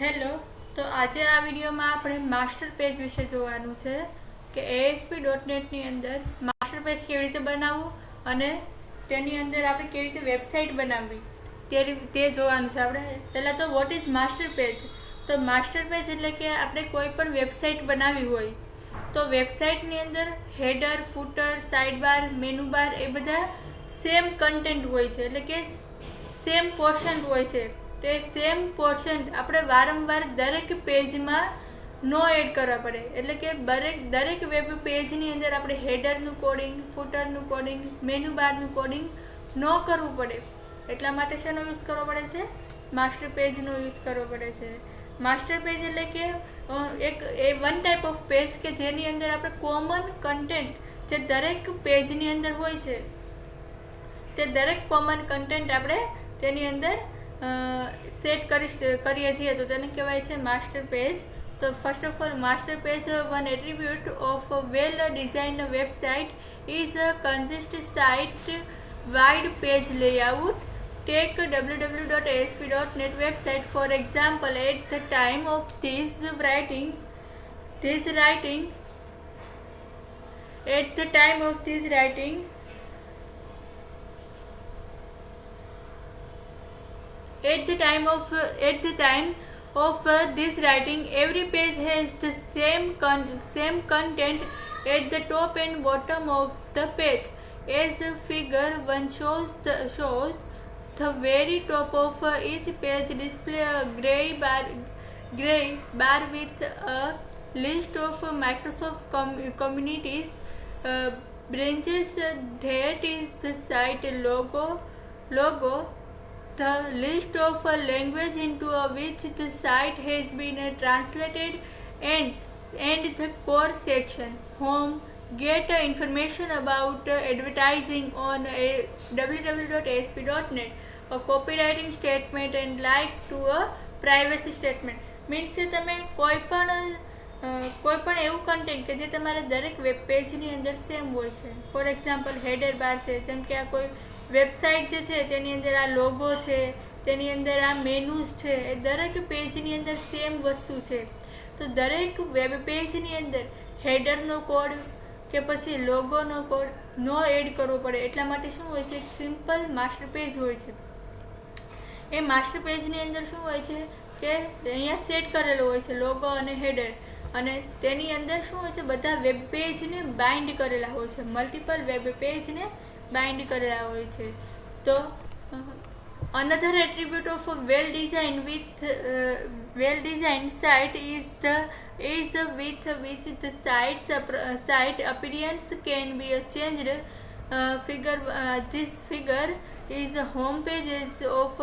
Hello, તો આજે આ વિડીયોમાં આપણે માસ્ટર પેજ વિશે જોવાનું છે કે ASP.NETની અંદર માસ્ટર પેજ કેવી રીતે બનાવવું અને તેની અંદર આપણે કેવી રીતે વેબસાઇટ બનાવવી તે જોવાનું છે. આપણે પહેલાં તો વોટ ઇઝ માસ્ટર પેજ? તો માસ્ટર પેજ એટલે કે આપણે કોઈ પણ વેબસાઇટ બનાવવી હોય તો વેબસાઇટની અંદર હેડર, ફૂટર, સાઇડ બાર, મેનુ બાર એ બધા સેમ કન્ટેન્ટ હોય છે, એટલે કે સેમ પોર્શન હોય છે. તે સેમ પોર્શન આપણે વારંવાર દરેક પેજમાં નો એડ કરવા પડે, એટલે કે દરેક વેબ પેજની અંદર આપણે હેડરનું કોડિંગ, ફૂટરનું કોડિંગ, મેનુ બારનું કોડિંગ ન કરવું પડે. એટલા માટે શેનો યુઝ કરવો પડે છે? માસ્ટર પેજનો યુઝ કરવો પડે છે. માસ્ટર પેજ એટલે કે વન ટાઈપ ઓફ પેજ કે જેની અંદર આપણે કોમન કન્ટેન્ટ જે દરેક પેજની અંદર હોય છે તે દરેક કોમન કન્ટેન્ટ આપણે તેની અંદર સેટ કરીએ છીએ તો તેને કહેવાય છે માસ્ટર પેજ. તો first of all, master page one attribute of well designed website is a consist site wide page layout. Take www.asp.net website for example. At the time of this writing At the time of this writing, every page has the same content at the top and bottom of the page. As figure 1 shows, the very top of each page display a gray bar with a list of Microsoft communities branches. That is the site logo, the list of language into which the site has been translated, and the core section, home. Get information about advertising on www.asp.net. A copywriting statement and like to a privacy statement. Means કે તમે કોઈ પણ એવું content કે જે તમારે દરેક web પેજની અંદર સેમ હોય છે. ફોર એક્ઝામ્પલ, હેડર બાર છે, જેમ કે આ કોઈ વેબસાઇટ જે છે તેની અંદર આ લોગો છે, તેની અંદર આ મેનુઝ છે, એ દરેક પેજની અંદર સેમ વસ્તુ છે. તો દરેક વેબ પેજની અંદર હેડરનો કોડ કે પછી લોગોનો કોડ નો એડ કરવો પડે. એટલા માટે શું હોય છે? એક સિમ્પલ માસ્ટર પેજ હોય છે. એ માસ્ટર પેજની અંદર શું હોય છે કે અહીંયા સેટ કરેલો હોય છે લોગો અને હેડર, અને તેની અંદર શું હોય છે? બધા વેબ પેજને બાઇન્ડ કરેલા હોય છે, મલ્ટિપલ વેબ પેજને બાઇન્ડ કરેલા હોય છે. તો another attribute of a well-designed site is with which the site appearance can be changed. This figure is the home pages of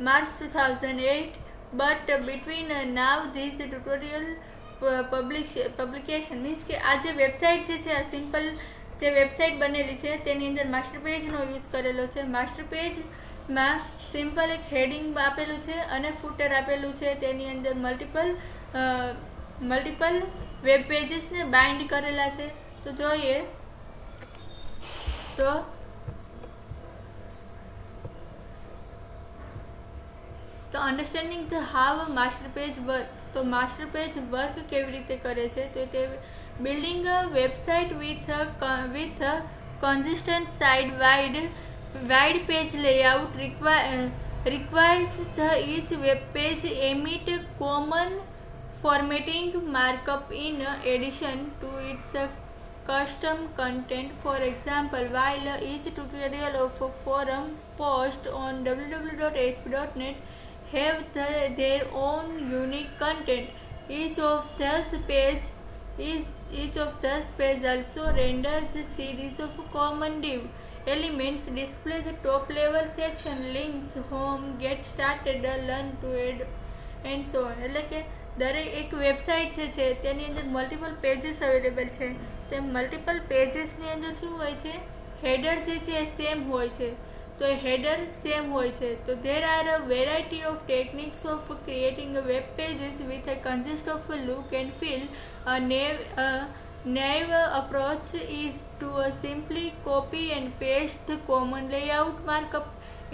March 2008, but between now this tutorial publication means કે આ જે website જે છે, આ simple જે website બનેલી છે તેની અંદર માસ્ટર પેજનો યુઝ કરેલો છે. માસ્ટર પેજમાં સિમ્પલ એક હેડિંગ આપેલું છે અને ફૂટર આપેલું છે. તેની અંદર મલ્ટિપલ વેબ પેજીસને બાઇન્ડ કરેલા છે. તો જોઈએ તો understanding the how master page work. તો માસ્ટર પેજ વર્ક કેવી રીતે કરે છે? તો તે building a website with a consistent site wide page layout requires the each web page emit common formatting markup in addition to its custom content. For example, while each tutorial of a forum post on www.asp.net have their own unique content, each of those pages also renders the series of common div elements. Display the top level section, links, home, get started, learn to add and so on. એટલે કે દરેક એક website છે તેની અંદર multiple pages available છે. તે multiple પેજીસની અંદર શું હોય છે? હેડર જે છે એ સેમ હોય છે. તો હેડર સેમ હોય છે. તો there are a variety of techniques of creating a web pages with a consist of a look and feel. A naive approach is to simply copy and paste the common layout markup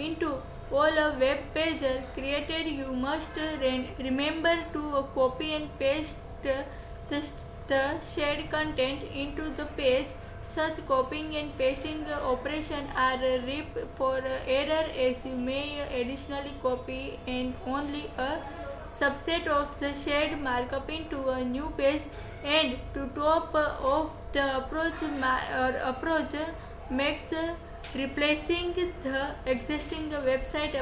into all a web page created, you must remember to copy and paste the shared content into the page. Such copying and pasting operation are ripe for error, as you may additionally copy and only a subset of the shared markup into a new page. And to top off the approach makes replacing the existing website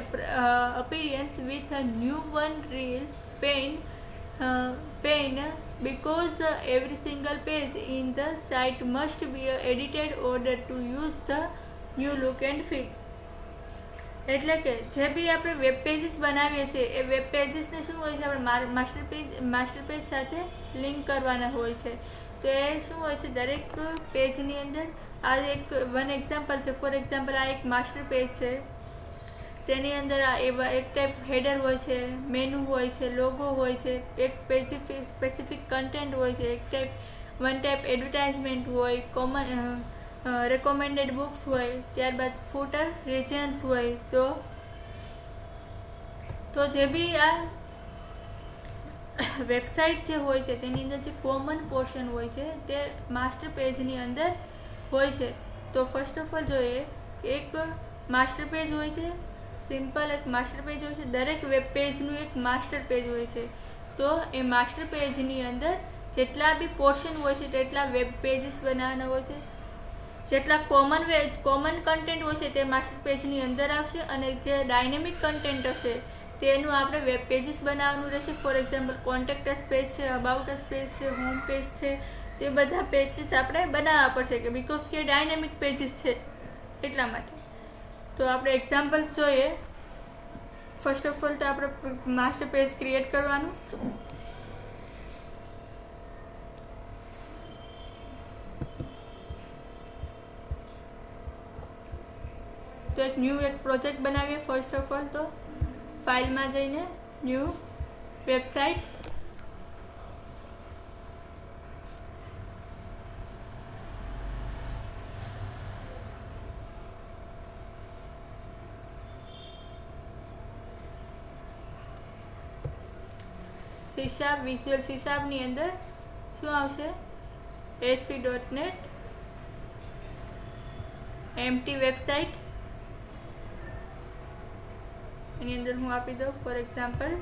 appearance with a new one real pain, because every single page in the site must be edited in order to use the new look and feel. એટલે કે જે બી આપણે web pages બનાવીએ છીએ એ web પેજીસને શું હોય છે, આપણે માસ્ટર પેજ સાથે લિંક કરવાના હોય છે. તો એ શું હોય છે, દરેક પેજની અંદર આ એક વન એક્ઝામ્પલ છે. ફોર એક્ઝામ્પલ આ એક માસ્ટર પેજ છે, તેની અંદર એક ટાઈપ હેડર હોય છે, મેનુ હોય છે, લોગો હોય છે, એક પેજ સ્પેસિફિક કન્ટેન્ટ હોય છે, વન ટાઈપ એડવર્ટાઇઝમેન્ટ હોય, કોમન રેકોમેન્ડેડ બુક્સ હોય, ત્યારબાદ ફૂટર રિજન્સ હોય. તો જે બી આ વેબસાઇટ જે હોય છે તેની અંદર જે કોમન પોર્શન હોય છે તે માસ્ટર પેજની અંદર હોય છે. તો ફર્સ્ટ ઓફ ઓલ જોઈએ કે એક માસ્ટર પેજ હોય છે, સિમ્પલ એક માસ્ટર પેજ હોય છે. દરેક વેબ પેજનું એક માસ્ટર પેજ હોય છે. તો એ માસ્ટર પેજની અંદર જેટલા બી પોર્શન હોય છે તેટલા વેબ પેજીસ બનાવવાના હોય છે. જેટલા કોમન કન્ટેન્ટ હોય છે તે માસ્ટર પેજની અંદર આવશે, અને જે ડાયનેમિક કન્ટેન્ટ હશે તેનું આપણે વેબ પેજીસ બનાવવાનું રહેશે. For example contact us page છે, અબાઉટ અસ પેજ છે, હોમ પેજ છે, તે બધા પેજીસ આપણે બનાવવા પડશે કે બીકોઝ કે ડાયનેમિક પેજીસ છે એટલા માટે. તો આપણે એક્ઝામ્પલ્સ જોઈએ. ફર્સ્ટ ઓફ ઓલ તો આપણે માસ્ટર પેજ ક્રિએટ કરવાનું. તો એક પ્રોજેક્ટ બનાવીએ. ફર્સ્ટ ઓફ ઓલ તો ફાઇલમાં જઈને new website, C# visual C# ની અંદર શું આવશે, ASP.NET એમ્પ્ટી વેબસાઇટ. એની અંદર હું આપી દઉં for example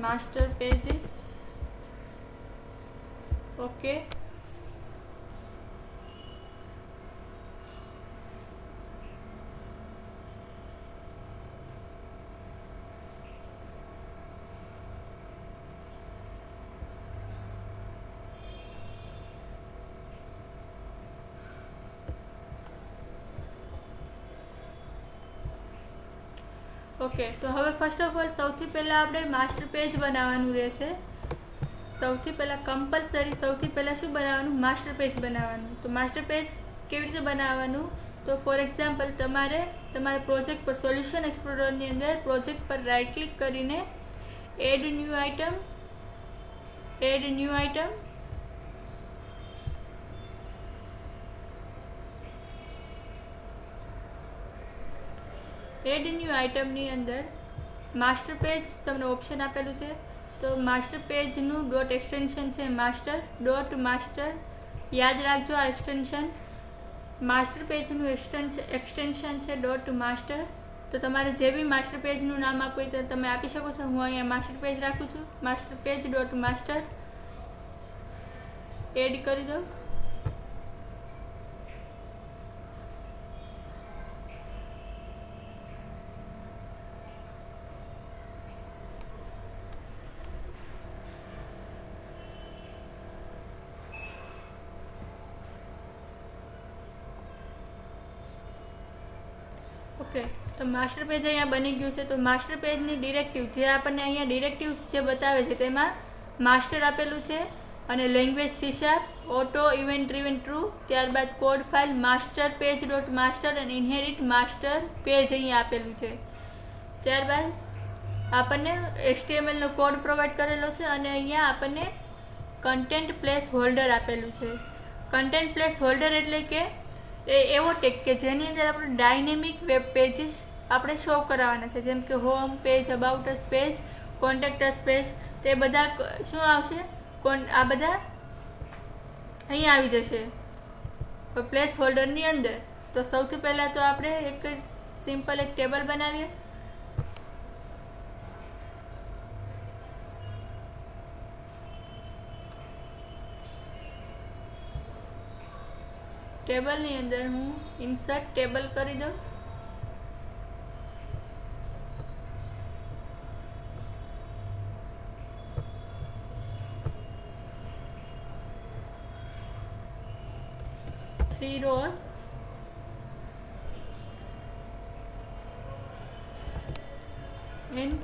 master pages. Okay, okay. તો હવે ફર્સ્ટ ઓફ ઓલ સૌથી પહેલાં આપણે માસ્ટર પેજ બનાવવાનું રહેશે. સૌથી પહેલાં કમ્પલસરી સૌથી પહેલાં શું બનાવવાનું, માસ્ટર પેજ બનાવવાનું. તો માસ્ટર પેજ કેવી રીતે બનાવવાનું, તો ફોર એક્ઝામ્પલ તમારે પ્રોજેક્ટ પર સોલ્યુશન એક્સપ્લોરરની અંદર પ્રોજેક્ટ પર રાઇટ ક્લિક કરીને add new item add new આઇટમની અંદર માસ્ટર પેજ તમને ઓપ્શન આપેલું છે. તો માસ્ટર પેજનું ડોટ એક્સટેન્શન છે માસ્ટર. યાદ રાખજો આ એક્સટેન્શન. માસ્ટર પેજનું એક્સટેન્શન છે .master. તો તમારે જે બી માસ્ટર પેજનું નામ આપવું હોય તો તમે આપી શકો છો. હું અહીંયા માસ્ટર પેજ રાખું છું. માસ્ટર પેજ .master એડ કરી દઉં. ઓકે, તો માસ્ટર પેજ અહીંયા બની ગયું છે. તો માસ્ટર પેજની ડિરેક્ટિવ જે આપણને અહીંયા ડિરેક્ટિવ્સ જે બતાવે છે તેમાં માસ્ટર આપેલું છે, અને language C#, auto event driven true, ત્યારબાદ code file master page .master અને ઇનહેરિટ માસ્ટર પેજ અહીંયા આપેલું છે. ત્યારબાદ આપણને HTML નો કોડ પ્રોવાઈડ કરેલો છે, અને અહીંયા આપણને કન્ટેન્ટ પ્લેસ હોલ્ડર આપેલું છે. કન્ટેન્ટ પ્લેસ હોલ્ડર એટલે કે એવો ટેગ કે જેની અંદર આપણે ડાયનેમિક વેબ પેજીસ આપણે શો કરાવવાના છે, જેમ કે home page, about us page, contact us page, તે બધા શું આવશે, આ બધા અહીંયા આવી જશે પ્લેસ હોલ્ડરની અંદર. તો સૌથી પહેલાં તો આપણે એક સિમ્પલ એક ટેબલ બનાવીએ. ટેબલની અંદર હું ઇન્સર્ટ ટેબલ કરી દઉં. થ્રી રોઝ એન્ડ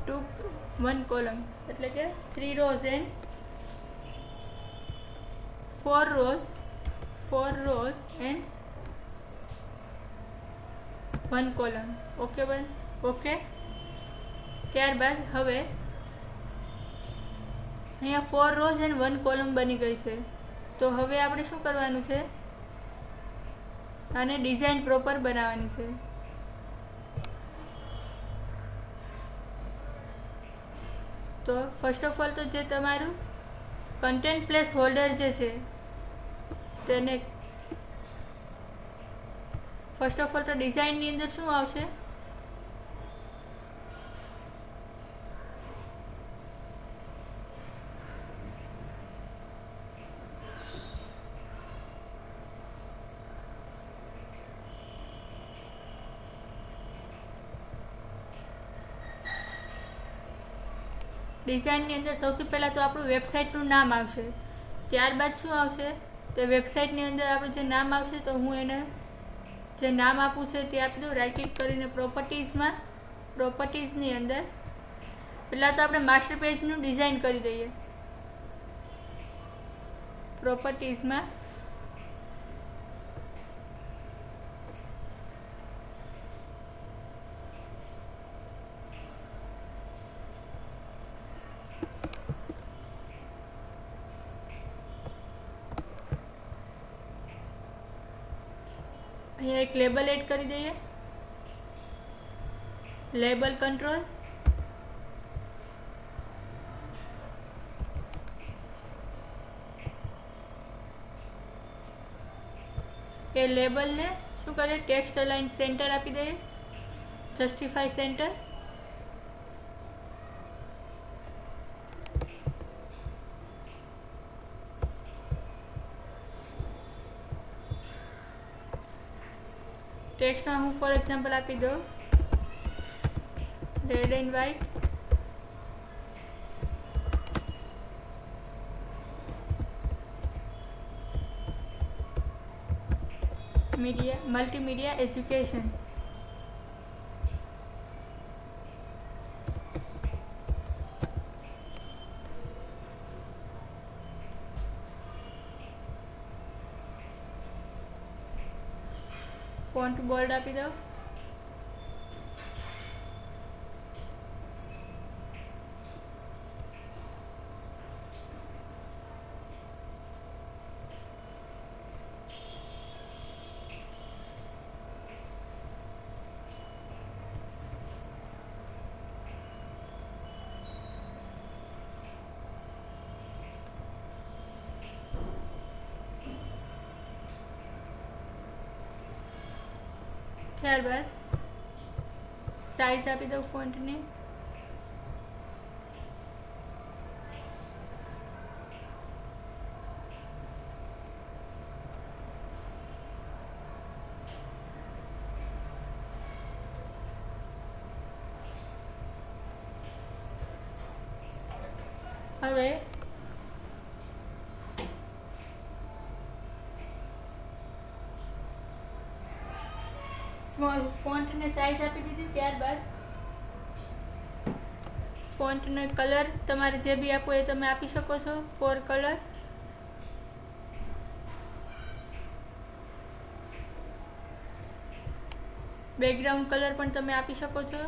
1 કોલમ, એટલે કે 3 rows and 4 rows and 1 column. Okay. ત્યારબાદ હવે અહીંયા 4 rows and 1 column બની ગઈ છે. તો હવે આપણે શું કરવાનું છે, આને ડિઝાઇન પ્રોપર બનાવવાની છે. તો ફર્સ્ટ ઓફ ઓલ તો જે તમારું કન્ટેન્ટ પ્લેસ હોલ્ડર જે છે તેને ફર્સ્ટ ઓફ ઓલ તો ડિઝાઇનની અંદર શું આવશે, ડિઝાઇનની અંદર સૌથી પહેલાં તો આપણું વેબસાઇટનું નામ આવશે. ત્યારબાદ શું આવશે, તો વેબસાઇટની અંદર આપણું જે નામ આવશે તો હું એને જે નામ આપું છે તે આપી દઉં. રાઇટ ક્લિક કરીને પ્રોપર્ટીઝની અંદર પહેલાં તો આપણે માસ્ટર પેજનું ડિઝાઇન કરી દઈએ. પ્રોપર્ટીઝમાં અહીંયા એક લેબલ એડ કરી દઈએ. લેબલ કંટ્રોલ, એ લેબલને શું કરીએ, ટેક્સ્ટ અલાઇન સેન્ટર આપી દઈએ. જસ્ટિફાઈ સેન્ટર, ટેક્સ્ટમાં હું ફોર એક્ઝામ્પલ આપી દઉં red and white. Multimedia education. Font bold આપી દઉં. ત્યારબાદ સાઇઝ આપી દઉં ફોન્ટની. હવે ફોન્ટને સાઇઝ આપી દીધી. ત્યારબાદ ફોન્ટને કલર તમારે જે બી આપવું એ તમે આપી શકો છો. 4 કલર, બેકગ્રાઉન્ડ કલર પણ તમે આપી શકો છો.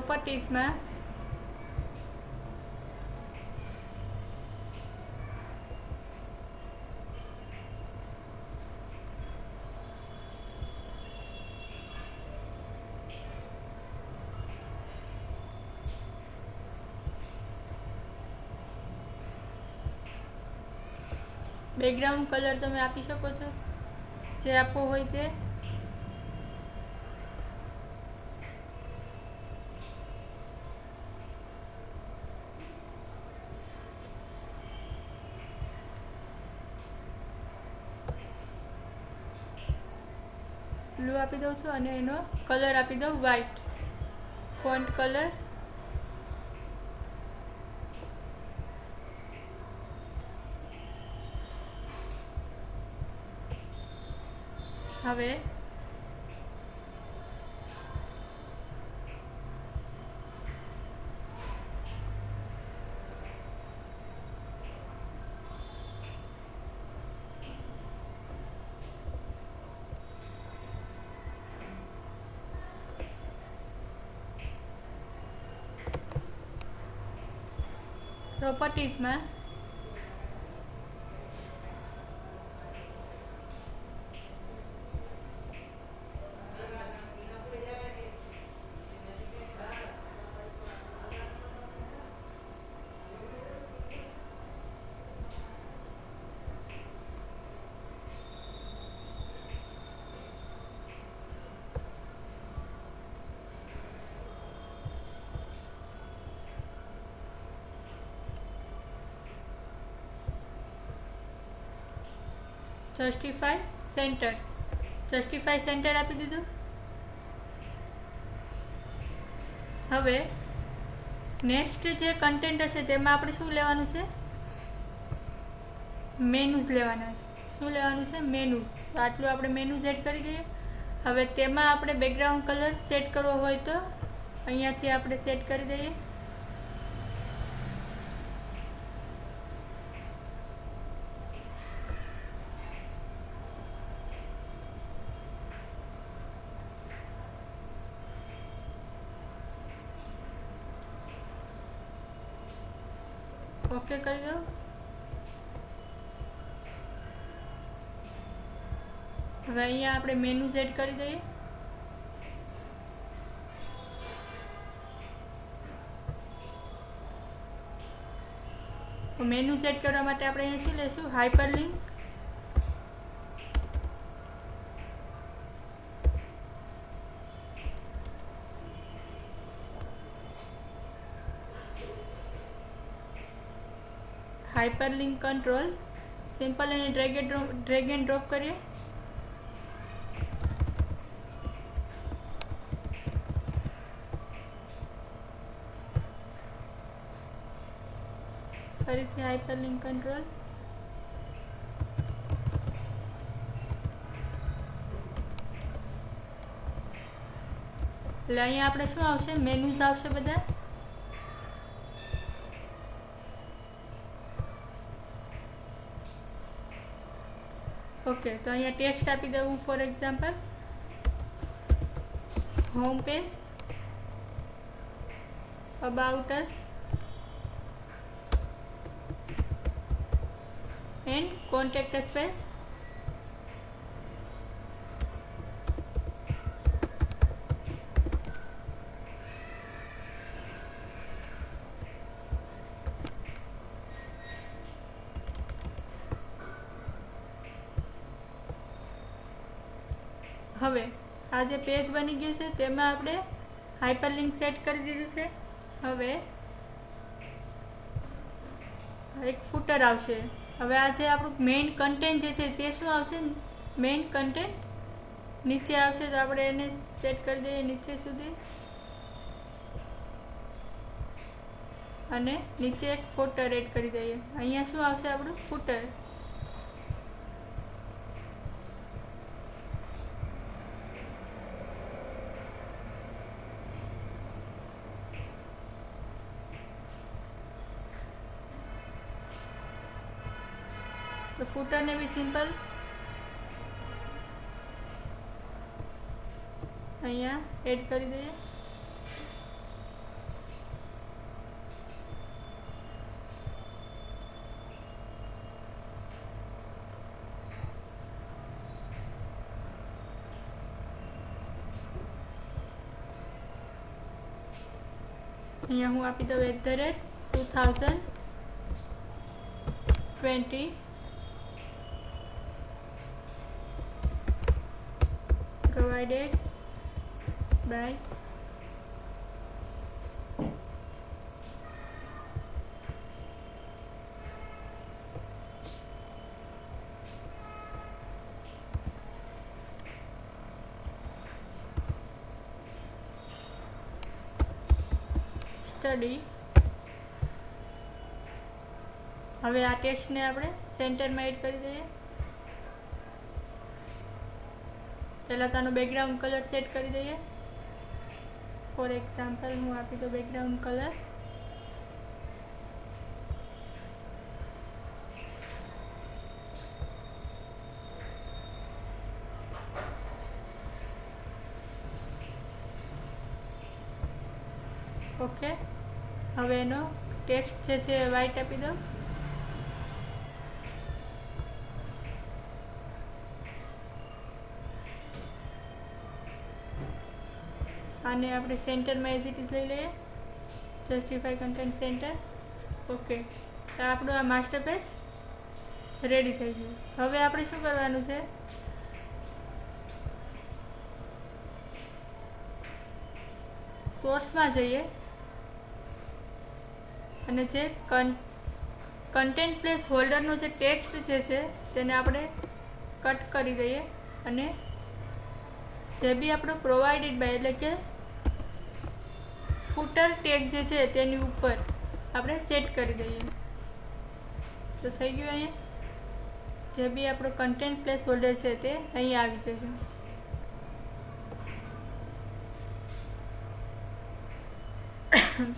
પ્રોપર્ટીઝમાં બેકગ્રાઉન્ડ કલર તમે આપી શકો છો જે આપવો હોય તે. બ્લુ આપી દઉં છું અને એનો કલર આપી દઉં વ્હાઈટ. ફોન્ટ કલર હવે પ્રોપર્ટીઝમાં જસ્ટિફાઈ સેન્ટર આપી દીધું. હવે નેક્સ્ટ જે કન્ટેન્ટ હશે તેમાં આપણે શું લેવાનું છે? મેનુઝ લેવાના છે. શું લેવાનું છે? મેનુઝ. તો આટલું આપણે મેનુઝ એડ કરી દઈએ. હવે તેમાં આપણે બેકગ્રાઉન્ડ કલર સેટ કરવો હોય તો અહીંયાથી આપણે સેટ કરી દઈએ. ઓકે કરી દો. હવે અહીંયા આપણે મેનુ સેટ કરી દઈએ. મેનુ સેટ કરવા માટે આપણે અહીંયા શું લઈશું? હાઇપરલિંક. હાઇપરલિંક કંટ્રોલ સિમ્પલ અને ડ્રેગ એન્ડ ડ્રોપ કરીએ. ફરીથી હાઇપરલિંક કંટ્રોલ. એટલે અહીંયા આપણે શું આવશે? મેનુઝ આવશે બધા. ઓકે, તો અહીંયા ટેક્સ્ટ આપી દઉં. For example home page, about us and contact us page. હવે આ જે પેજ બની ગયું છે તેમાં આપણે હાઇપરલિંક સેટ કરી દીધું છે. હવે એક ફૂટર આવશે. હવે આ જે આપણું મેઇન કન્ટેન્ટ જે છે તે શું આવશે? મેઇન કન્ટેન્ટ નીચે આવશે. તો આપણે એને સેટ કરી દઈએ નીચે સુધી અને નીચે એક ફૂટર એડ કરી દઈએ. અહીંયા શું આવશે? આપણું ફૂટર. तो फूटर ने भी सिंपल અહીંયા એડ કરી દઈએ. અહીંયા હું આપી દઉં @2020 provided by સ્ટડી. હવે આ ટેક્સ્ટને આપણે સેન્ટરમાં એડ કરી દઈએ. પહેલાં તો આનો બેકગ્રાઉન્ડ કલર સેટ કરી દઈએ. ફોર એક્ઝામ્પલ હું આપી દઉં બેકગ્રાઉન્ડ કલર ઓકે. હવે એનો ટેક્સ્ટ જે છે વ્હાઇટ આપી દો. આને આપણે સેન્ટરમાં એઝ ઇટ ઇઝ લઈ લઈએ. Justify content centre. ઓકે, તો આપણું આ માસ્ટર પેજ રેડી થઈ ગયું. હવે આપણે શું કરવાનું છે, સોર્સમાં જઈએ અને જે કન્ટેન્ટ પ્લેસ હોલ્ડરનો જે ટેક્સ્ટ જે છે તેને આપણે કટ કરી દઈએ અને જે બી આપણો પ્રોવાઇડેડ બાય એટલે કે ફૂટર ટેગ જે છે તેની ઉપર આપણે સેટ કરી દઈએ. તો થઈ ગયું. અહીંયા જે બી આપણો કન્ટેન્ટ પ્લેસ હોલ્ડર છે તે અહીં આવી જશે.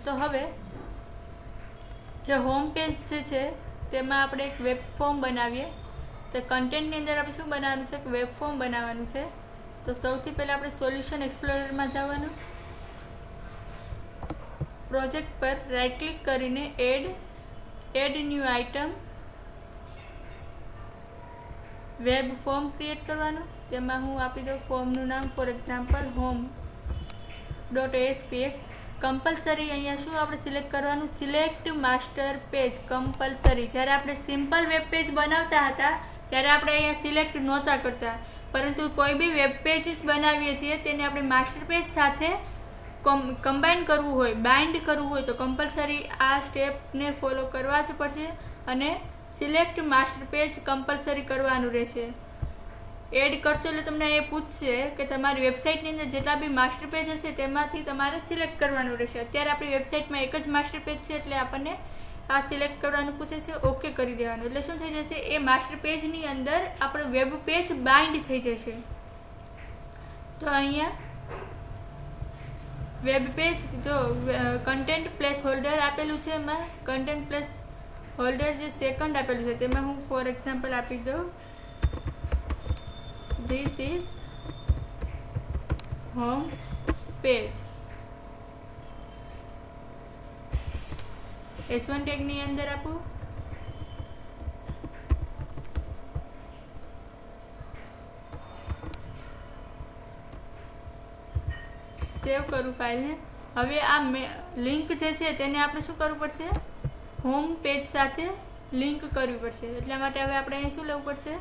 તો હવે જે હોમ પેજ જે છે તેમાં આપણે એક વેબ ફોર્મ બનાવીએ. તો કન્ટેન્ટની અંદર આપણે શું બનાવવાનું છે, વેબ ફોર્મ બનાવવાનું છે. તો સૌથી પહેલાં આપણે સોલ્યુશન એક્સપ્લોરરમાં જવાનું. પ્રોજેક્ટ પર રાઇટ ક્લિક કરીને add new item web form create કરવાનું. તેમાં હું આપી દઉં ફોર્મનું નામ ફોર એક્ઝામ્પલ home.aspx. કમ્પલસરી અહીંયા શું આપણે સિલેક્ટ કરવાનું, સિલેક્ટ માસ્ટર પેજ કમ્પલસરી. જ્યારે આપણે સિમ્પલ વેબ પેજ બનાવતા હતા ત્યારે આપણે અહીંયા સિલેક્ટ નહોતા કરતા, પરંતુ કોઈ બી વેબ પેજીસ બનાવીએ છીએ તેને આપણે માસ્ટર પેજ સાથે કમ્બાઈન કરવું હોય, બાઇન્ડ કરવું હોય તો કમ્પલસરી આ સ્ટેપને ફોલો કરવા જ પડશે અને સિલેક્ટ માસ્ટર પેજ કમ્પલસરી કરવાનું રહેશે. એડ કરશો એટલે તમને એ પૂછશે કે તમારી વેબસાઇટની અંદર જેટલા બી માસ્ટર પેજ હશે તેમાંથી તમારે સિલેક્ટ કરવાનું રહેશે. અત્યારે આપણી વેબસાઇટમાં એક જ માસ્ટર પેજ છે એટલે આપણને આ સિલેક્ટ કરવાનું પૂછે છે. ઓકે કરી દેવાનું એટલે શું થઈ જશે, એ માસ્ટર પેજની અંદર આપણો વેબ પેજ બાઇન્ડ થઈ જશે. તો અહીંયા વેબ પેજ જો કન્ટેન્ટ પ્લેસ હોલ્ડર આપેલું છે, એમાં કન્ટેન્ટ પ્લેસ હોલ્ડર જે સેકન્ડ આપેલું છે તેમાં હું ફોર એક્ઝામ્પલ આપી દઉં, this is home page. h1 ટેગની અંદર આપું. સેવ કરું ફાઇલને. હવે આ લિંક જે છે તેને આપણે શું કરવું પડશે, હોમ પેજ સાથે લિંક કરવી પડશે. એટલા માટે હવે આપણે અહીં શું લેવું પડશે,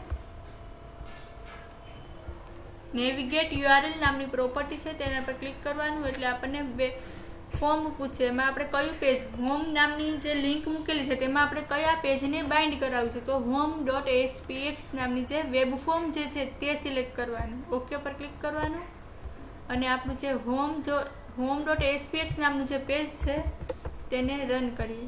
નેવિગેટ યુઆરએલ નામની પ્રોપર્ટી છે તેના પર ક્લિક કરવાનું. એટલે આપણને ફોર્મ પૂછશે, એમાં આપણે કયું પેજ, હોમ નામની જે લિંક મૂકેલી છે તેમાં આપણે કયા પેજને બાઇન્ડ કરાવવું છે. તો home.aspx નામની જે વેબ ફોર્મ જે છે તે સિલેક્ટ કરવાનું. ઓકે પર ક્લિક કરવાનું અને આપણું જે home.aspx નામનું જે પેજ છે તેને રન કરીએ.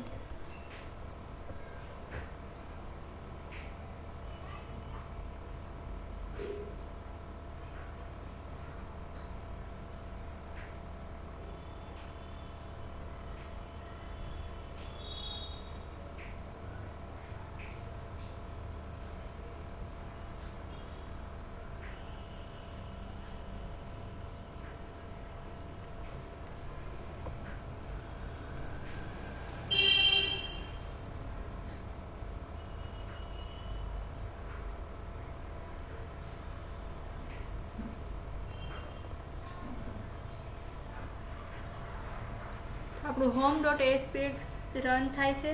આપણું home.aspx રન થાય છે.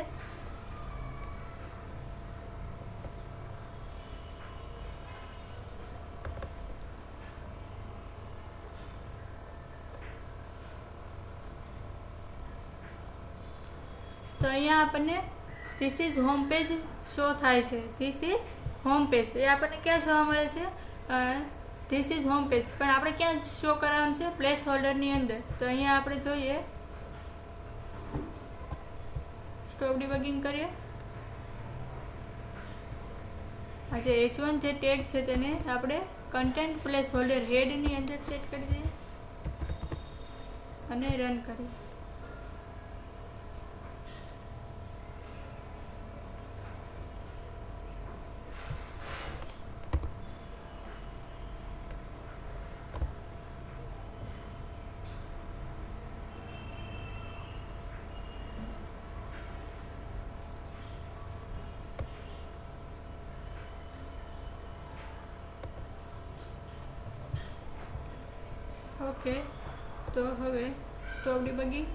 તો અહીંયા આપણને this is home page show થાય છે. ધીસ ઇઝ હોમ પેજ એ આપણને ક્યાં જોવા મળે છે? ધીસ ઇઝ હોમ પેજ, પણ આપણે ક્યાં શો કરવાનું છે? પ્લેસ હોલ્ડરની અંદર. તો અહીંયા આપણે જોઈએ, સ્ટોપ ડિબગિંગ કરીએ. આ જે h1 જે ટેગ છે તેને આપણે કન્ટેન્ટ પ્લેસ હોલ્ડર હેડની અંદર સેટ કરી દઈએ અને રન કરીએ. ઓકે, તો હવે સ્ટોપ ડિબગિંગ.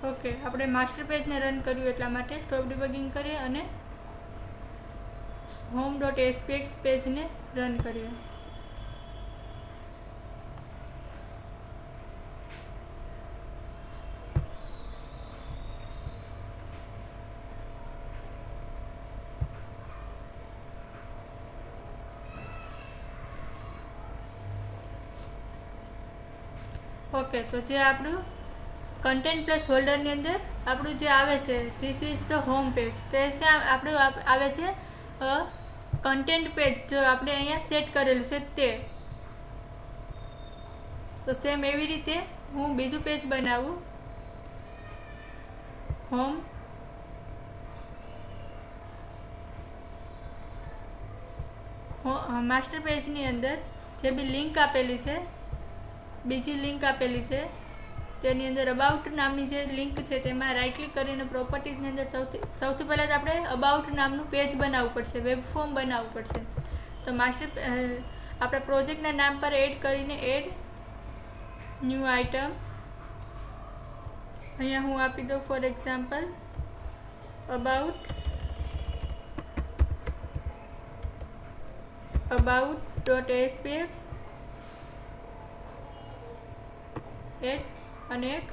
ઓકે, આપણે માસ્ટર પેજને રન કર્યું એટલા માટે સ્ટોપ ડિબગિંગ કરીએ અને home.aspx પેજને રન કરીએ. ઓકે, તો જે આપણું કન્ટેન્ટ પ્લસ હોલ્ડરની અંદર આપણું જે આવે છે this is the home page, તે છે આપણું આવે છે કન્ટેન્ટ પેજ, જો આપણે અહીંયા સેટ કરેલું છે તે. તો સેમ એવી રીતે હું બીજું પેજ બનાવું. હોમ માસ્ટર પેજની અંદર જે બી લિંક આપેલી છે, બીજી લિંક આપેલી છે, તેની અંદર અબાઉટ નામની જે લિંક છે તેમાં રાઈટ ક્લિક કરીને પ્રોપર્ટીઝની અંદર સૌથી પહેલાં તો આપણે અબાઉટ નામનું પેજ બનાવવું પડશે, વેબ ફોર્મ બનાવવું પડશે. તો આપણા પ્રોજેક્ટના નામ પર એડ કરીને એડ ન્યૂ આઇટમ, અહીંયા હું આપી દઉં ફોર એક્ઝામ્પલ about.aspx એડ, અને એક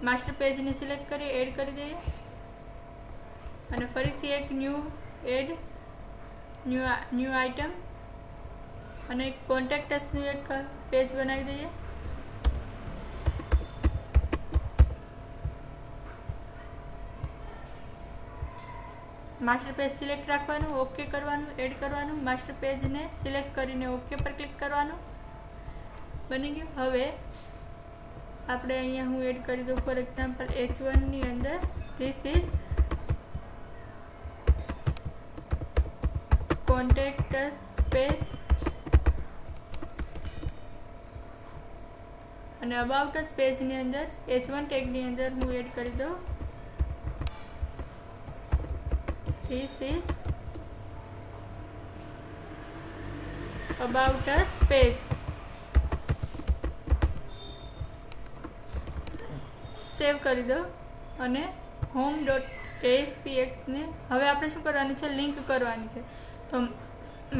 માસ્ટર પેજને સિલેક્ટ કરી એડ કરી દઈએ, અને ફરીથી એક ન્યૂ આઇટમ અને એક કોન્ટેક્ટસનું એક પેજ બનાવી દઈએ. માસ્ટર પેજ સિલેક્ટ રાખવાનું, ઓકે કરવાનું, એડ કરવાનું, માસ્ટર પેજને સિલેક્ટ કરીને ઓકે પર ક્લિક કરવાનું. બની ગયું. હવે આપણે અહીંયા હું એડ કરી દઉં ફોર એક્ઝામ્પલ H1 ની અંદર ધીસ ઇઝ કોન્ટેક્ટસ પેજ, અને અબાઉટ અસ પેજની અંદર H1 ટેગની અંદર હું એડ કરી દઉં This is about us page. સેવ કરી દો અને home.aspx ને હવે આપણે શું કરવાનું છે, લિંક કરવાની છે. તો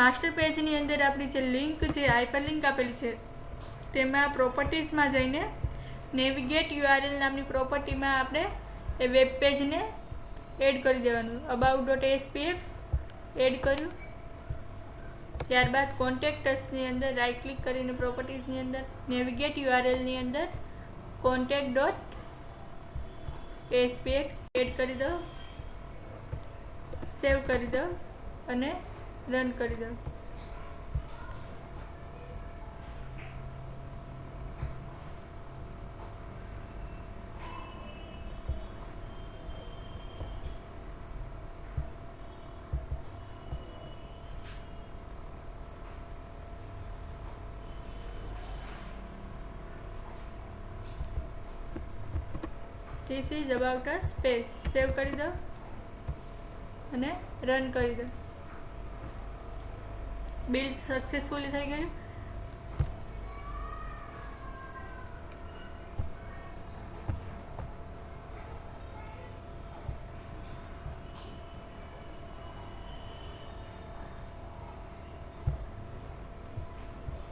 માસ્ટર પેજની અંદર આપણી જે લિંક, જે હાઇપરલિંક આપેલી છે, તેમાં પ્રોપર્ટીઝમાં જઈને નેવિગેટ યુઆરએલ નામની પ્રોપર્ટીમાં આપણે એ વેબ પેજને એડ કરી દેવાનું. about.aspx એડ કર્યું, ત્યારબાદ કોન્ટેક્ટસની અંદર રાઇટ ક્લિક કરીને પ્રોપર્ટીઝની અંદર નેવિગેટ યુઆરએલની અંદર contact.aspx એડ કરી દો, સેવ કરી દો અને રન કરી દો. This is about us page. સેવ કરી દો અને રન કરી દો. બિલ્ડ સક્સેસફુલી થઈ ગયું.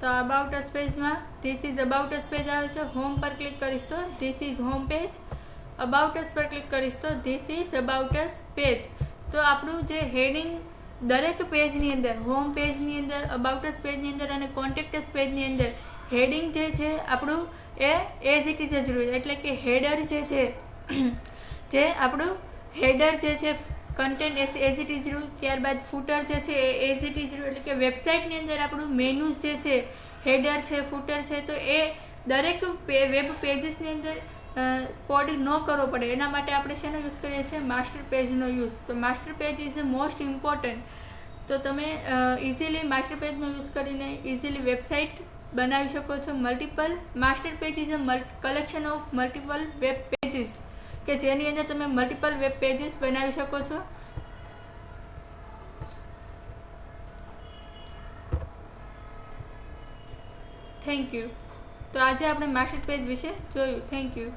તો અબાઉટ અસ પેજમાં this is about us page આવે છે. હોમ પર ક્લિક કરીશ તો this is home page. About us પર ક્લિક કરીશ તો this is about us page. તો આપણું જે હેડિંગ દરેક પેજની અંદર, હોમ પેજની અંદર, અબાઉટ અસ પેજની અંદર અને કોન્ટેક્ટ અસ પેજની અંદર હેડિંગ જે છે આપણું એ એઝ ઇટ ઇઝ જ રહ્યું. એટલે કે હેડર જે છે, જે આપણું હેડર જે છે કન્ટેન્ટ એઝ ઇટ ઇઝ રહ્યું. ત્યારબાદ ફૂટર જે છે એ એઝ ઇટ ઇઝ રહ્યું. એટલે કે વેબસાઇટની અંદર આપણું મેનુઝ જે છે, હેડર છે, ફૂટર છે, તો એ દરેક વેબ પેજીસની અંદર કોડ ન કરવો પડે એના માટે આપણે શેનો યુઝ કરીએ છીએ, માસ્ટર પેજનો યુઝ. તો master page is most important. તો તમે ઇઝીલી માસ્ટર પેજનો યુઝ કરીને ઇઝીલી વેબસાઇટ બનાવી શકો છો. Multiple master page is a collection of multiple web pages, કે જેની અંદર તમે મલ્ટિપલ વેબ પેજીસ બનાવી શકો છો. Thank you. તો આજે આપણે માસ્ટર પેજ વિશે જોયું. Thank you.